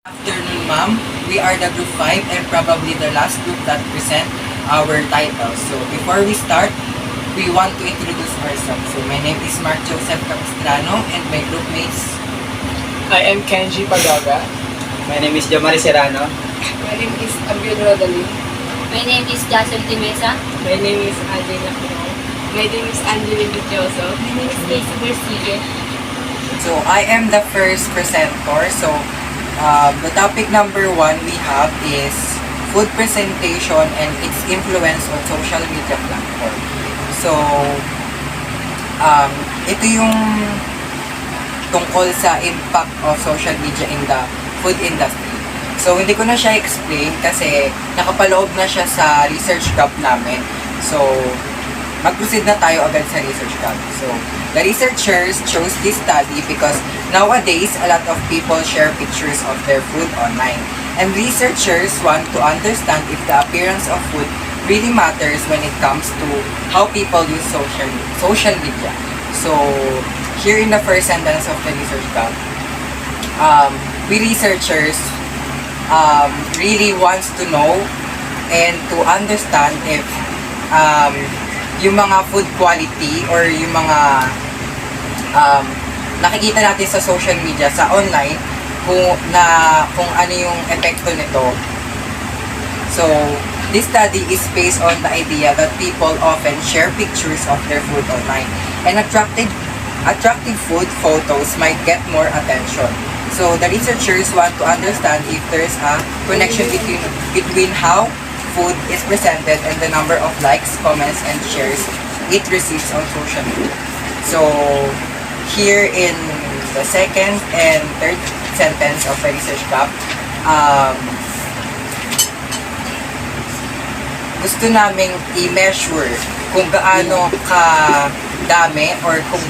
Afternoon, ma'am. We are the group 5 and probably the last group that present our titles. So before we start, we want to introduce ourselves. So my name is Mark Joseph Capistrano and my group mates. I am Kenji Pagaga. My name is Jomari Serrano. My name is Abiel Rodali. My name is Jason Timesa. My name is Angela Pinal. My name is Angeline Vitioso. My name is Casey Garcia. So I am the first presenter. So the topic number 1 we have is food presentation and its influence on social media platform. So ito yung tungkol sa impact of social media in the food industry. So hindi ko na siya explain kasi nakapaloob na siya sa research gap namin. So mag-proceed na tayo agad sa research gap. So the researchers chose this study because nowadays a lot of people share pictures of their food online. And researchers want to understand if the appearance of food really matters when it comes to how people use social media. So here in the first sentence of the research gap, we researchers really wants to know and to understand if yung mga food quality or yung mga nakikita natin sa social media, sa online, kung ano yung epekto nito. So, this study is based on the idea that people often share pictures of their food online, and attractive food photos might get more attention. So, the researchers want to understand if there's a connection between how food is presented and the number of likes, comments, and shares it receives on social media. So, here in the second and third sentence of the research gap, gusto naming i-measure kung gaano kadami or kung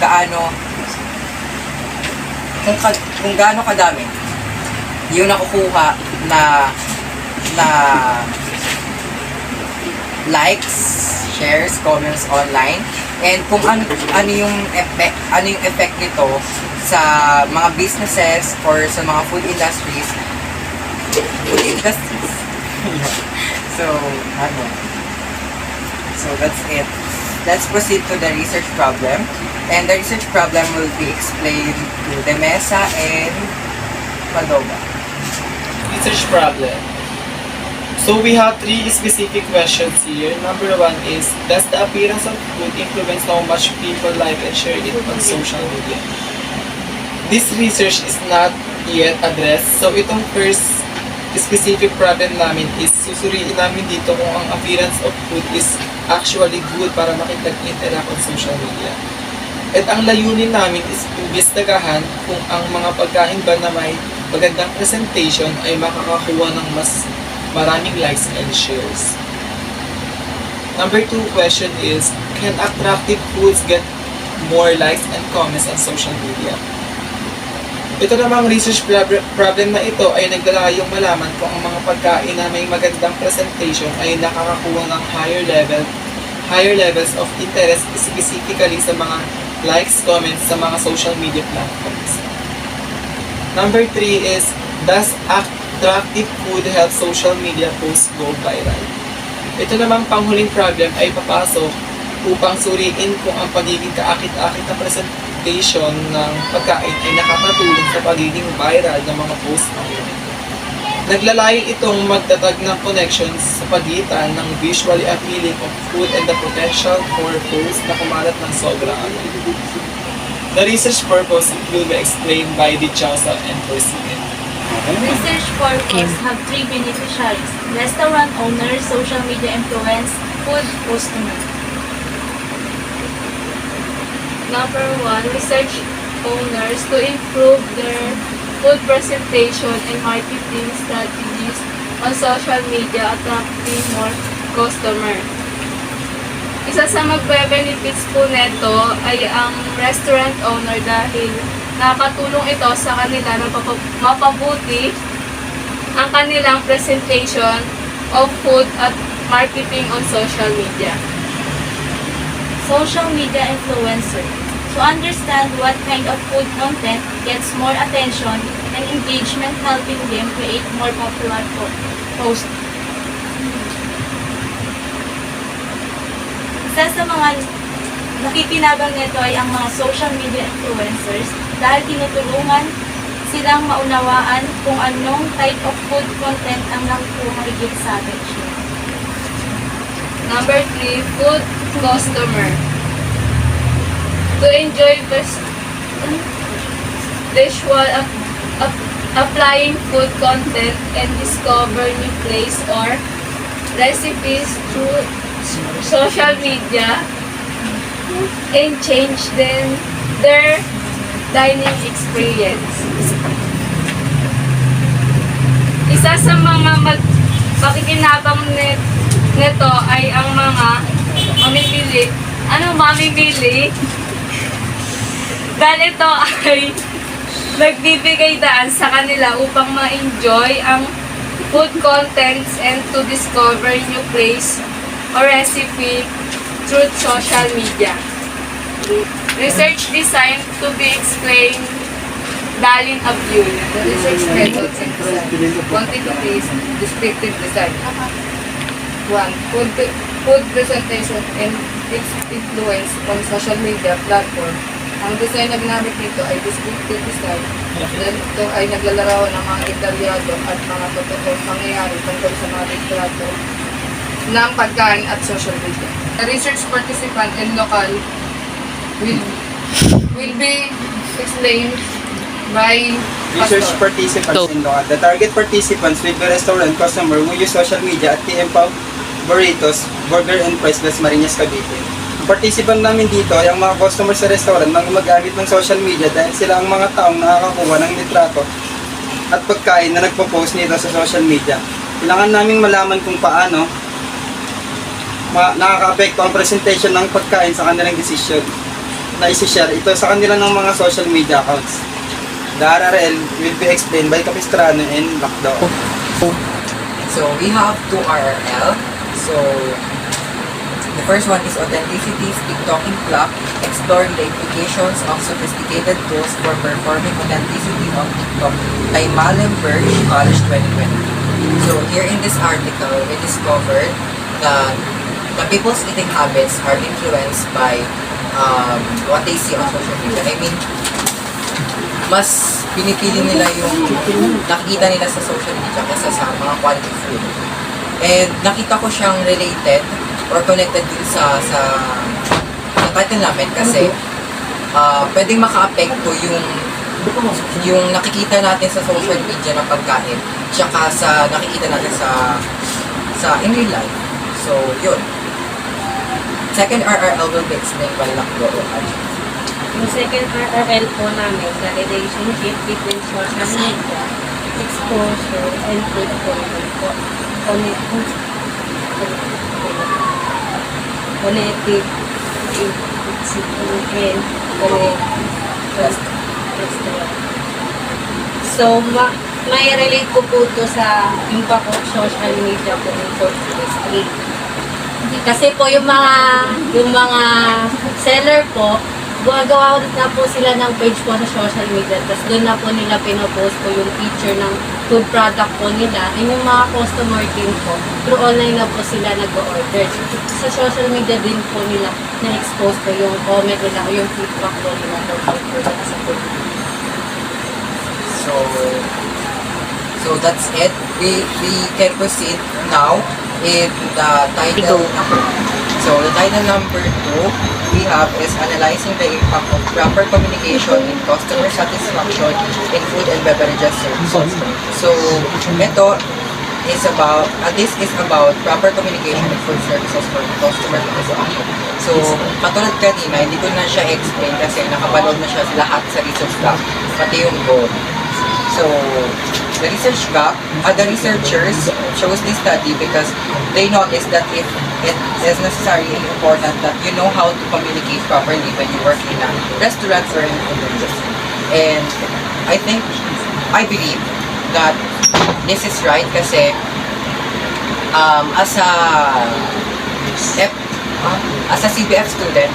gaano kadami yung nakukuha na likes, shares, comments online, and kung ano yung effect nito sa mga businesses or sa mga food industries. So that's it. Let's proceed to the research problem, and the research problem will be explained to Demesa and Padoga. Research problem. So we have 3 specific questions here. Number 1 is, does the appearance of food influence how much people like and share it on social media? This research is not yet addressed. So itong first specific problem namin is susuriin namin dito kung ang appearance of food is actually good para makipag-interact on social media. At ang layunin namin is imbestagahan kung ang mga pagkain ba na may magandang presentation ay makakakuha ng mas maraming likes and shares. Number 2 question is, can attractive foods get more likes and comments on social media? Ito namang research problem na ito ay naglalayong malaman kung ang mga pagkain na may magandang presentation ay nakakakuha ng higher levels of interest, specifically sa mga likes, comments sa mga social media platforms. Number 3 is, does attractive food help social media posts go viral? Ito namang panghuling problem ay papasok upang suriin kung ang pagiging kaakit-akit na presentation ng pagkain ay nakakatulong sa pagiging viral ng mga posts na ito. Naglalayo itong magtatag ng connections sa pagitan ng visually appealing of food and the potential for posts na kumalat ng sobrang agad. The research purpose will be explained by Dichosa and Persimmon. Research purpose have 3 beneficiaries: restaurant owners, social media influence, food customer. Number 1, research owners to improve their food presentation and marketing strategies on social media, attracting more customer. Isa sa magbe-benefits po neto ay ang restaurant owner dahil nakakatulong ito sa kanila na mapabuti ang kanilang presentation of food at marketing on social media. Social media influencer. To understand what kind of food content gets more attention and engagement, helping them create more popular posts. Isa sa mga nakikinabang nito ay ang mga social media influencers dahil tinutulungan silang maunawaan kung anong type of food content ang nakukuha higit sa atensyon. Number 3, food customer. To enjoy visual applying food content and discover new place or recipes through social media and change their dining experience. Isa sa mga makikinabang nito ay ang mga mamimili. Ano mamimili? Dahil ito ay nagbibigay daan sa kanila upang ma-enjoy ang food contents and to discover new place or recipe through social media. Research designed to be explained. Dalin Abdul. The research methods and design. Quantity, descriptive design. 1. Food presentation and its influence on social media platform. Ang design na ginamit dito ay descriptive design. Dahil ito ay naglalarawan ng mga detalyado at mga totoong pangyayari tungkol sa mga litrato ng pagkain at social media. The research participant and local will be explained by Research Pastor. participants in local. The target participants will be restaurant customer who use social media at TM Pau Burritos, Burger and Fries, Las Marinas, Cavite. Ang participant namin dito ay ang mga customer sa restaurant na gumagamit ng social media dahil sila ang mga taong nakakakuha ng litrato at pagkain na nagpo-post nito sa social media. Kailangan naming malaman kung paano nakaka-apekto ang presentation ng pagkain sa kanilang decision na isi-share ito sa kanila ng mga social media accounts. The RRL will be explained by Capistrano and Lacdao. So we have 2 RRL. So the first one is Authenticity TikToking Clock, exploring the implications of sophisticated tools for performing authenticity on TikTok by Malenberg College 2020. So here in this article, we discovered that the people's eating habits are influenced by what they see on social media. I mean, mas pinipili nila yung nakikita nila sa social media kaysa sa mga quality food. And nakita ko siyang related or connected din sa title namin kasi pwedeng maka-apekto yung nakikita natin sa social media na pagkain tsaka sa nakikita natin sa in real life. So, yun. Second RRL will be explained by Lacdo. Yung second RRL po namin, the relationship between social media, exposure, and food content po. Connected, so, may relate ko po to sa impact of social media po in food industry. Kasi po yung mga seller po, gumagawa na po sila ng page po sa social media. Tapos doon na po nila pinopost po yung picture ng food product po nila. And yung mga customer din po, through online na po sila nag-order. Sa social media din po nila na-expose po yung comment nila o yung feedback po nila sa food. So that's it. We can proceed now in the title number. So the title number 2 we have is analyzing the impact of proper communication in customer satisfaction in food and beverages services. So ito is about this is about proper communication in food services for customer satisfaction. So katulad kanina, hindi ko na siya explain kasi nakapanood na siya lahat sa research gap, pati yung goal. So the researchers chose this study because they noticed that it is necessarily important that you know how to communicate properly when you work in a restaurant or in food industry. And I believe that this is right kasi as a CBF student,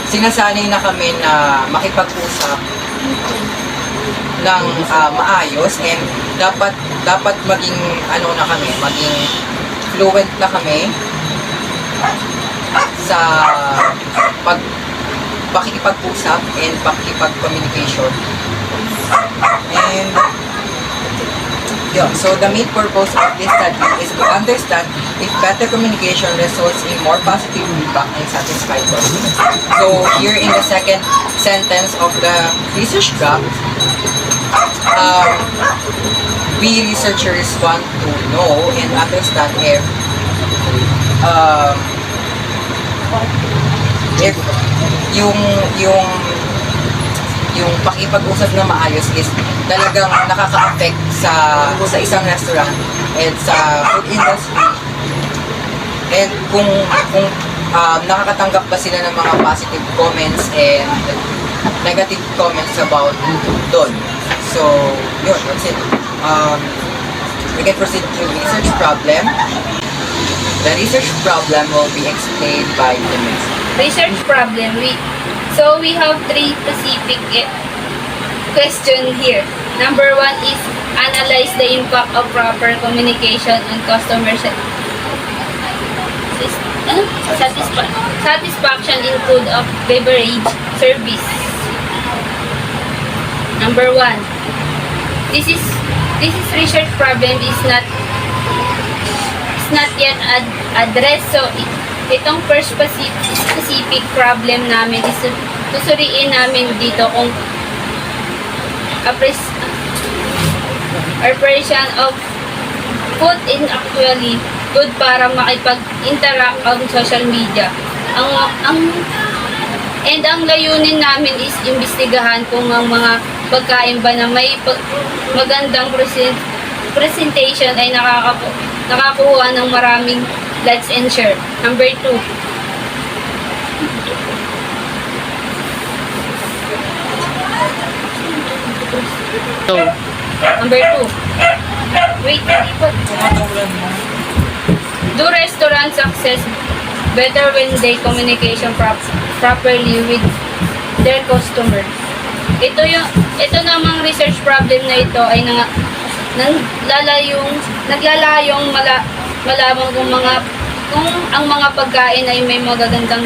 sinasanay na kami na makipag-usap ng maayos, and dapat maging maging fluent na kami sa pakikipag-usap and pakikipag-communication. And so the main purpose of this study is to understand if better communication results in more positive feedback and satisfied customers. So here in the second sentence of the research graph, we researchers want to know and understand if yung pakipag-usap na maayos is talagang nakaka-affect sa isang restaurant and sa food industry, and kung nakakatanggap ba sila ng mga positive comments and negative comments about doon. So yun, that's it. We can proceed to research problem. The research problem will be explained by the next. Research problem. We have three specific question here. Number 1 is analyze the impact of proper communication on customer satisfaction in food of beverage service. Number 1. This is research problem is not yet addressed. So itong first specific problem namin is susuriin namin dito kung appreciation of food in actually good para makipag-interact ang social media. Ang layunin namin is imbestigahan kung ang mga pagkain ba na may magandang presentation ay nakakuha ng maraming likes and share. Number 2. Number 2. Wait, do restaurant success better when they communication properly with their customer. Ito namang research problem na ito ay naglalayong malaman kung ang mga pagkain ay may magagandang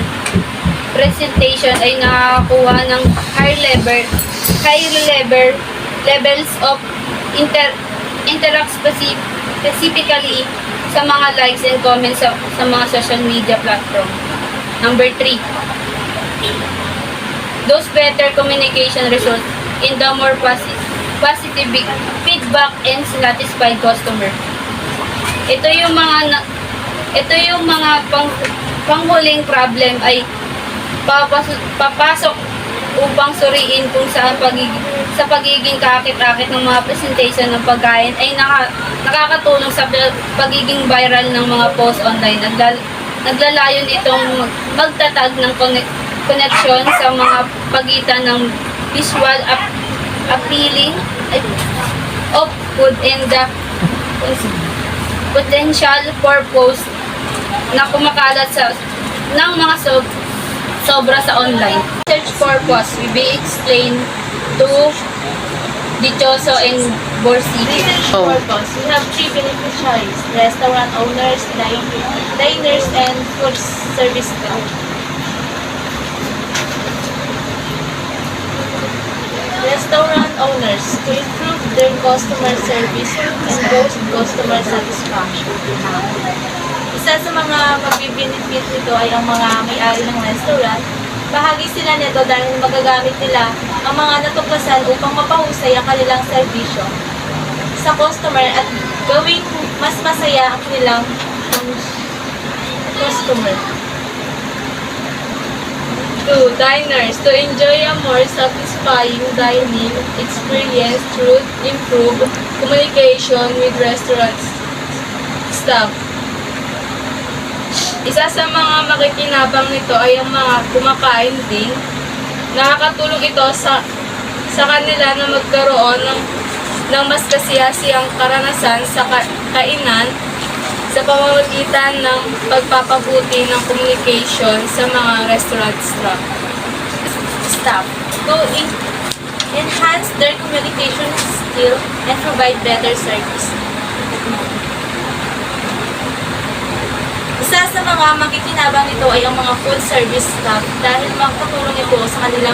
presentation ay nakakuha ng high levels of interact specifically sa mga likes and comments sa mga social media platform. Number 3. Those better communication results in the more positive feedback and satisfied customer. Ito yung mga panghuling problem ay papasok upang suriin kung sa pagiging kakit-akit ng mga presentation ng pagkain ay nakakatulong sa pagiging viral ng mga post online. Naglalayon itong magtatag ng connection sa mga pagitan ng visual appealing of food and the potential purpose na kumakalat ng mga sobra sa online. Research purpose will be explained to Dichoso and Borsig. Research purpose. We have three beneficiaries: restaurant owners, diners, and food service staff. Restaurant owners to improve their customer service and boost customer satisfaction. Isa sa mga magbibenefit nito ay ang mga may-ari ng restaurant. Bahagi sila nito dahil magagamit nila ang mga natuklasan upang mapahusay ang kanilang serbisyo sa customer at gawing mas masaya ang kanilang customer. 2. Diners to enjoy a more satisfying dining experience through improved communication with restaurant staff. Isa sa mga makikinabang nito ay ang mga kumakain din. Nakakatulong ito sa kanila na magkaroon ng mas kasiyasiyang karanasan sa kainan sa pamamagitan ng pagpapabuti ng communication sa mga restaurant staff. enhance their communication skill, and provide better service. Isa sa mga makikinabang nito ay ang mga food service staff dahil makakatulong ito sa kanila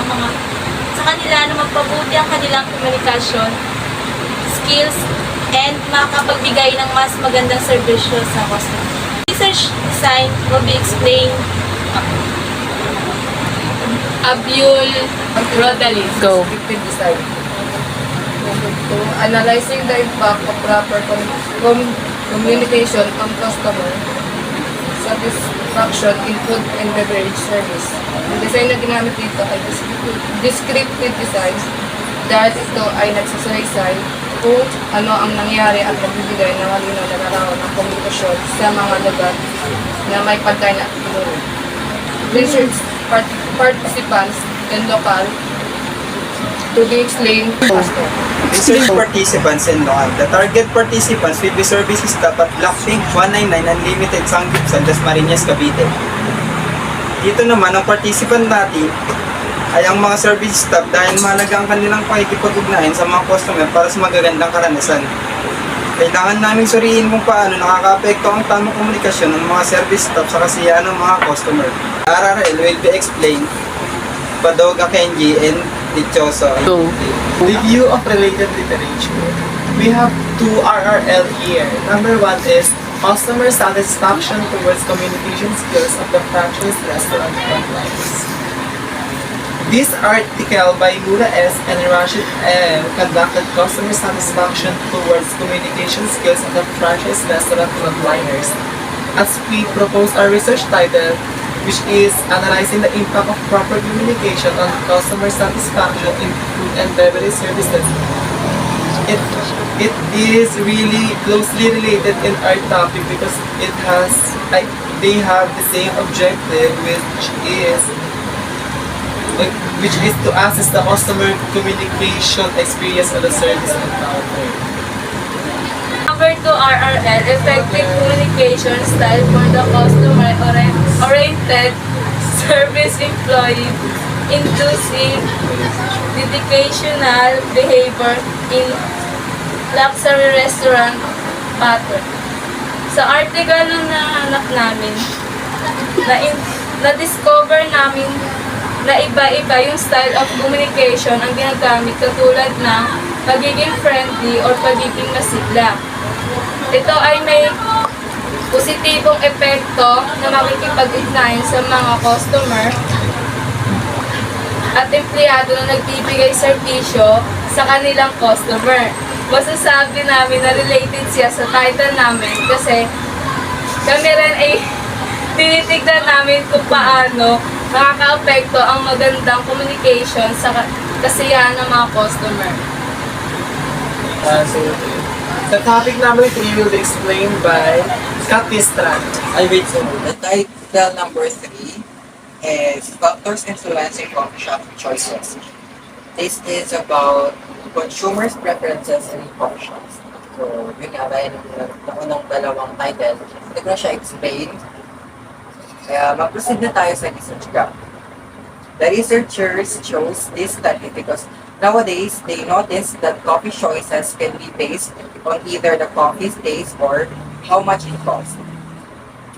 na magpabuti ang kanilang komunikasyon, skills, and makapagbigay ng mas magandang serbisyo sa customer. Research design will be explained. Abul Rodalin. Go. Descriptive design. Number 2, analyzing the impact of proper communication on customer satisfaction in food and beverage service. Ang design na ginamit dito ay descriptive design dahil ito ay nagsasalaysay kung ano ang nangyari at nagbibigay ng malinaw na larawan ng komunikasyon sa mga lugar na may pagkain at tinuro. Research participants and local to be explained faster. Research participants and local. The target participants will be services staff at Blackpink 199 Unlimited Sanggipsan, Dasmariñas, Cavite. Dito naman, ang participant natin ay ang mga service staff dahil mahalaga ang kanilang pakikipag-ugnayan sa mga customer para sa magagandang karanasan. Kailangan namin suriin kung paano nakaka-apekto ang tamang komunikasyon ng mga service staff sa kasiyahan ng mga customer. RRL will be explained, Badoga, Kenji, and Dichoso. Go. Review of related literature. We have 2 RRL here. Number 1 is customer satisfaction towards communication skills of the franchise restaurant frontlines. This article by Mura S. and Rashid M. conducted customer satisfaction towards communication skills of the franchise restaurant frontliners. As we propose our research title, which is analyzing the impact of proper communication on customer satisfaction in food and beverage services. It is really closely related in our topic because they have the same objective, which is to assess the customer communication experience of the service encounter. Number 2, RRL, effective communication style for the customer-oriented service employee, inducing dedicational behavior in luxury restaurant pattern. Sa article na nahanap namin, na-discover namin na iba-iba yung style of communication ang ginagamit katulad ng pagiging friendly or pagiging masigla. Ito ay may positibong epekto na makikipag-ugnayan sa mga customer at empleyado na nagbibigay serbisyo sa kanilang customer. Masasabi namin na related siya sa title namin kasi kami rin ay tinitignan namin kung paano nakaka-apekto ang magandang communication sa kasiyahan ng mga customer. The topic number 3 will be explained by Katistran. The title number 3 is Factors Influencing Coffee Shop Choices. This is about consumers' preferences in coffee shops. So, yun nga, dahil ng unang dalawang title, hindi ko na siya explain. Kaya mag-proceed na tayo sa research gap. The researchers chose this study because nowadays, they noticed that coffee choices can be based on either the coffee's taste or how much it costs.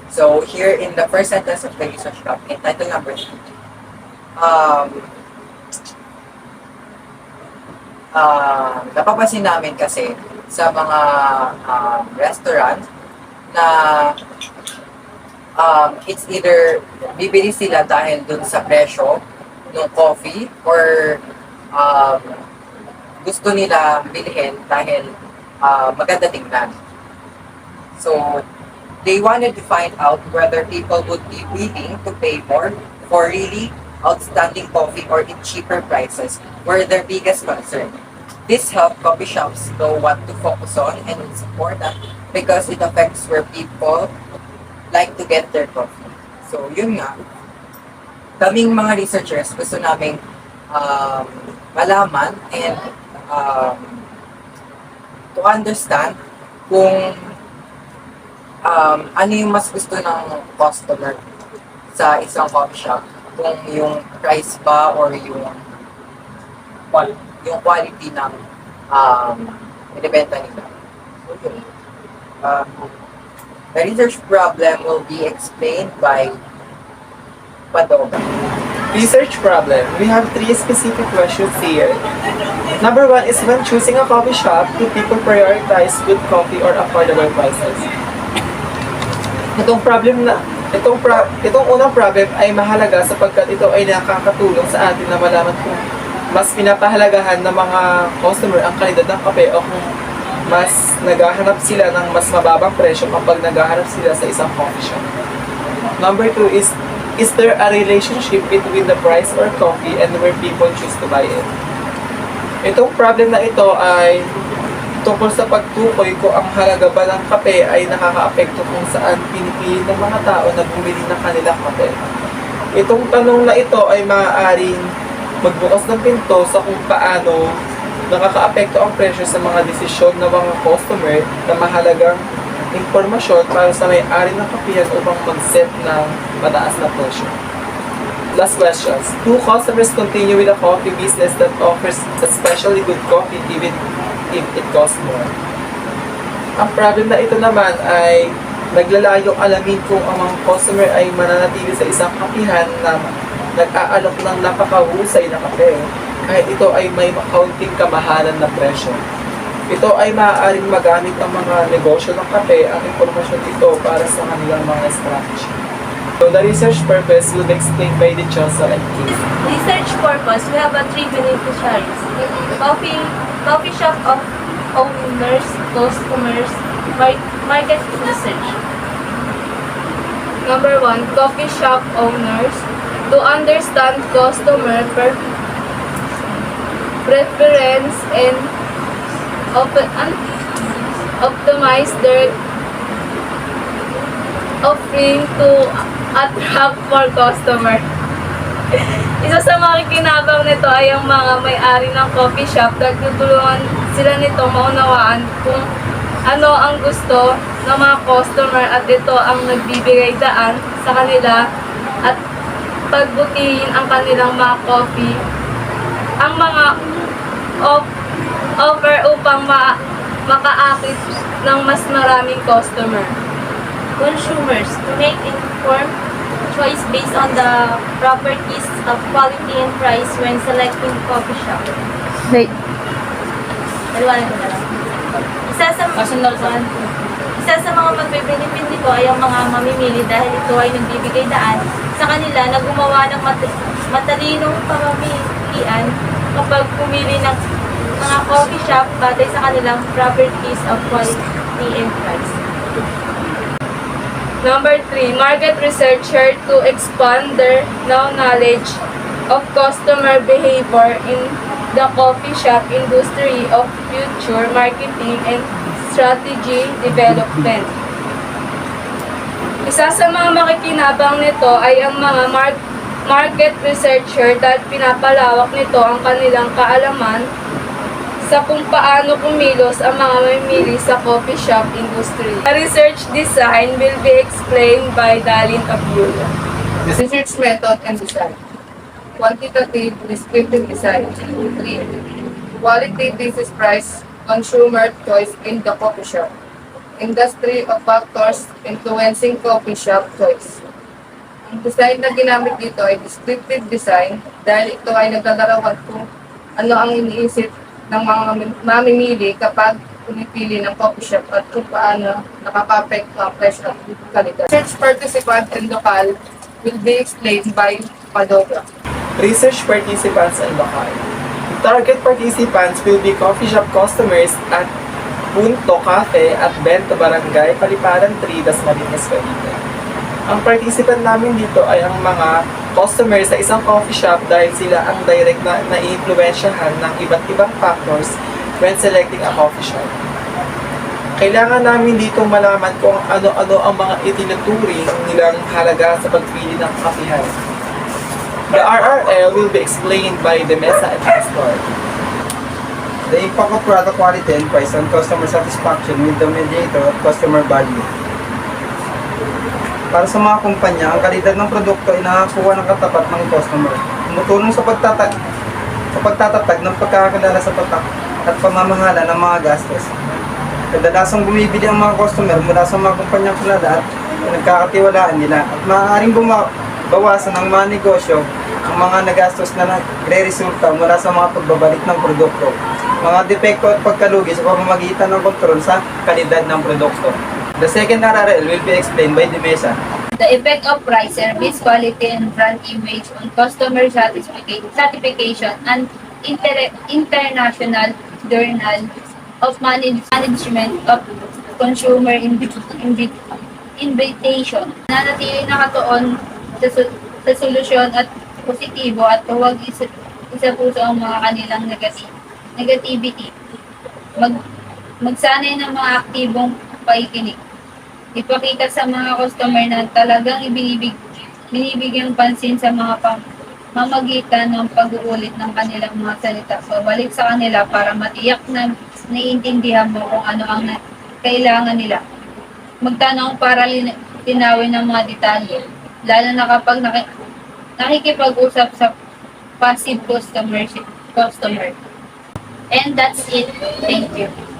So here in the first sentence of the research gap, in title number 3, napapansin namin kasi sa mga restaurant na it's either bibili sila dahil dun sa presyo ng coffee or gusto nila bilhin dahil maganda tingnan. So, they wanted to find out whether people would be willing to pay more for really outstanding coffee or in cheaper prices were their biggest concern. This helped coffee shops know what to focus on, and it's important because it affects where people like to get their coffee. So, yun nga. Kaming mga researchers, gusto naming malaman and to understand kung ano yung mas gusto ng customer sa isang coffee shop. Kung yung price ba or yung yung quality ng binibenta nila. So, yun. The research problem will be explained by Padoga. Research problem. We have 3 specific questions here. Number 1 is when choosing a coffee shop, do people prioritize good coffee or affordable prices? Itong unang problem ay mahalaga sapagkat ito ay nakakatulong sa atin na malaman kung mas pinapahalagahan ng mga customer ang kalidad ng kape o kung mas naghahanap sila ng mas mababang presyo kapag naghahanap sila sa isang coffee shop. Number 2 is there a relationship between the price or coffee and where people choose to buy it? Itong problem na ito ay tungkol sa pagtukoy kung ang halaga ba ng kape ay nakakaapekto kung saan pinipili ng mga tao na bumili ng kanilang kape. Itong tanong na ito ay maaaring magbukas ng pinto sa kung paano nakakaapekto ang presyo sa mga desisyon ng mga customer na mahalagang impormasyon para sa may-ari ng kapihan upang mag-set ng mataas na presyo. Last questions. Do customers continue with a coffee business that offers especially good coffee even if it costs more? Ang problem na ito naman ay naglalayong alamin kung ang mga customer ay mananatili sa isang kapihan na nag-aalok ng napakahusay na kape kahit ito ay may kaunting kamahalan na presyo. Ito ay maaaring magamit ang mga negosyo ng kape ang impormasyon ito para sa kanilang mga strategy. So the research purpose will be explained by Dichosa and Keith. Research purpose, we have 3 beneficiaries. Coffee shop of owners, customers, market research. Number 1, coffee shop owners to understand customer preference and optimize their offering to attract more customer. Isa sa mga kinabang nito ay ang mga may-ari ng coffee shop dahil tutulungan sila nito maunawaan kung ano ang gusto ng mga customer at ito ang nagbibigay daan sa kanila at pagbutihin ang kanilang mga coffee, ang mga offer upang makaakit ng mas maraming customer. Consumers, to make informed choice based on the properties of quality and price when selecting coffee shop. Wait. Paliwanag ko na lang. Isa sa mga magbe-benefit nito ay ang mga mamimili dahil ito ay nagbibigay daan sa kanila na gumawa ng matalinong pamamilian kapag pumili ng mga coffee shop batay sa kanilang properties of quality and price. Number 3, market researcher to expand their knowledge of customer behavior in the coffee shop industry of future marketing and strategy development. Isa sa mga makikinabang nito ay ang mga market researcher dahil pinapalawak nito ang kanilang kaalaman sa kung paano kumilos ang mga mamimili sa coffee shop industry. The research design will be explained by Dalin Abula. Research method and design. Quantitative descriptive design. 3. Quality versus price, consumer choice in the coffee shop. Industry of factors influencing coffee shop choice. Ang design na ginamit dito ay descriptive design dahil ito ay naglalarawan kung ano ang iniisip ng mga mamimili kapag pumipili ng coffee shop at kung paano nakaka-apekto ang presyo at kalidad. Research participant and local will be explained by Padoga. Research participants and local. Target participants will be coffee shop customers at Punto Cafe at Bento Barangay, Paliparan 3, Dasmariñas, Cavite. Ang participant namin dito ay ang mga customers sa isang coffee shop dahil sila ang direct na nai-influensyahan ng iba't ibang factors when selecting a coffee shop. Kailangan namin dito malaman kung ano-ano ang mga itinuturing nilang halaga sa pagpili ng kapihan. The RRL will be explained by the Mesa and Pastor. The impact of product quality and price on customer satisfaction with the mediator of customer value. Para sa mga kumpanya, ang kalidad ng produkto ay nakakuha ng katapat ng customer. Tumutulong sa sa pagtatatag ng pagkakakilala sa patak at pamamahala ng mga gastos. Kadalasang bumibili ang mga customer mula sa mga kumpanyang kilala at nagkakatiwalaan nila at maaaring bawasan ng mga negosyo ang mga nagastos na nagre-resulta mula sa mga pagbabalik ng produkto, mga depekto at pagkalugi sa pamamagitan ng kontrol sa kalidad ng produkto. The second RRL will be explained by Dimesa. The effect of price, service quality, and brand image on customer satisfaction and International Journal of Management of Consumer Invitation. Nanatili nakatuon sa solusyon at positibo at huwag isa puso ang mga kanilang negativity. Magsanay ng mga aktibong pakikinig. Ipakita sa mga customer na talagang binibigyang pansin sa mga mamagitan ng pag-uulit ng kanilang mga salita. So, balik sa kanila para matiyak na naiintindihan mo kung ano ang kailangan nila. Magtanong para linawin ng mga detalye, lalo na kapag nakikipag-usap sa passive customer. And that's it. Thank you.